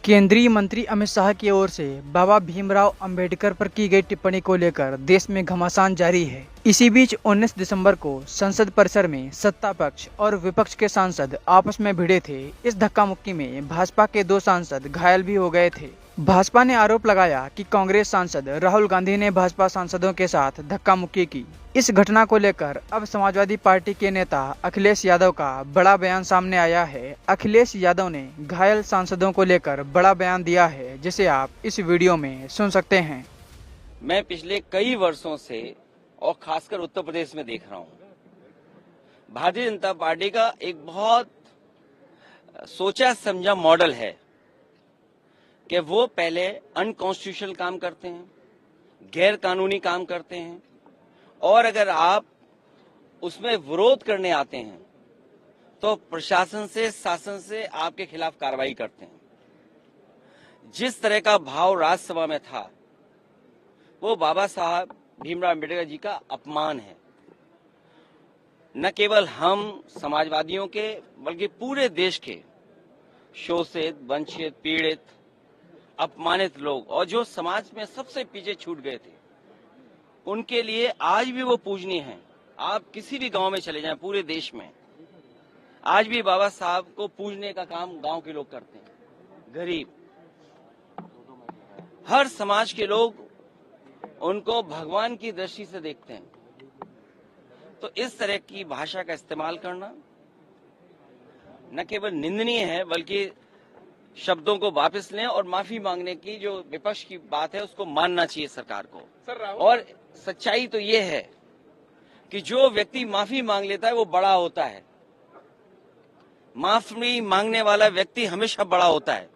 केंद्रीय मंत्री अमित शाह की ओर से बाबा भीमराव अंबेडकर पर की गई टिप्पणी को लेकर देश में घमासान जारी है। इसी बीच 19 दिसंबर को संसद परिसर में सत्ता पक्ष और विपक्ष के सांसद आपस में भिड़े थे। इस धक्का मुक्की में भाजपा के 2 सांसद घायल भी हो गए थे। भाजपा ने आरोप लगाया कि कांग्रेस सांसद राहुल गांधी ने भाजपा सांसदों के साथ धक्का मुक्की की। इस घटना को लेकर अब समाजवादी पार्टी के नेता अखिलेश यादव का बड़ा बयान सामने आया है। अखिलेश यादव ने घायल सांसदों को लेकर बड़ा बयान दिया है, जिसे आप इस वीडियो में सुन सकते हैं। मैं पिछले कई वर्षों से और खासकर उत्तर प्रदेश में देख रहा हूं, भारतीय जनता पार्टी का एक बहुत सोचा समझा मॉडल है कि वो पहले अनकॉन्स्टिट्यूशनल काम करते हैं, गैर कानूनी काम करते हैं, और अगर आप उसमें विरोध करने आते हैं तो प्रशासन से, शासन से आपके खिलाफ कार्रवाई करते हैं। जिस तरह का भाव राज्यसभा में था वो बाबा साहब भीमराव अम्बेडकर जी का अपमान है। न केवल हम समाजवादियों के बल्कि पूरे देश के शोषित, वंचित, पीड़ित, अपमानित लोग और जो समाज में सबसे पीछे छूट गए थे, उनके लिए आज भी वो पूजनीय हैं। आप किसी भी गांव में चले जाएं पूरे देश में, आज भी बाबा साहब को पूजने का काम गांव के लोग करते हैं। गरीब, हर समाज के लोग उनको भगवान की दृष्टि से देखते हैं। तो इस तरह की भाषा का इस्तेमाल करना न केवल निंदनीय है, बल्कि शब्दों को वापस लें और माफी मांगने की जो विपक्ष की बात है उसको मानना चाहिए सरकार को। और सच्चाई तो ये है कि जो व्यक्ति माफी मांग लेता है वो बड़ा होता है। माफी मांगने वाला व्यक्ति हमेशा बड़ा होता है।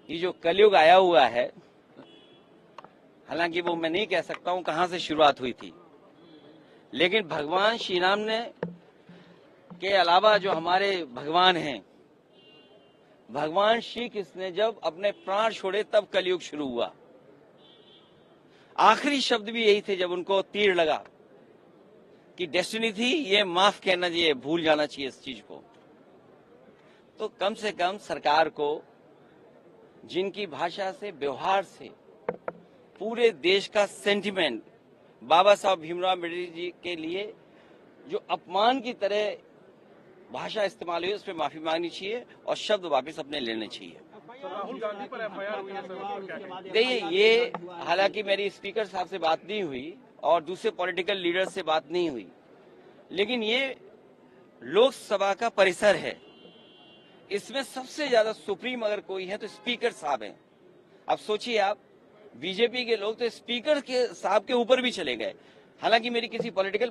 ये जो कलयुग आया हुआ है, हालांकि वो मैं नहीं कह सकता हूं कहां से शुरुआत हुई थी, लेकिन भगवान श्री राम ने के अलावा जो हमारे भगवान हैं, भगवान श्री कृष्ण ने जब अपने प्राण छोड़े तब कलयुग शुरू हुआ। आखिरी शब्द भी यही थे जब उनको तीर लगा कि डेस्टिनी थी, ये माफ कहना चाहिए, भूल जाना चाहिए इस चीज को। तो कम से कम सरकार को जिनकी भाषा से, व्यवहार से पूरे देश का सेंटिमेंट बाबा साहब भीमराव अम्बेडकर जी के लिए जो अपमान की तरह भाषा इस्तेमाल हुई, उस पर माफी मांगनी चाहिए और शब्द वापस अपने लेने चाहिए। राहुल गांधी पर एफआईआर हुई है सर, देखिए, ये हालांकि मेरी स्पीकर साहब से बात नहीं हुई और दूसरे पॉलिटिकल लीडर से बात नहीं हुई, लेकिन ये लोकसभा का परिसर है। इसमें सबसे ज्यादा सुप्रीम अगर कोई है तो स्पीकर साहब हैं। अब सोचिए आप, बीजेपी के लोग तो स्पीकर के साहब के ऊपर भी चले गए। हालांकि मेरी किसी पॉलिटिकल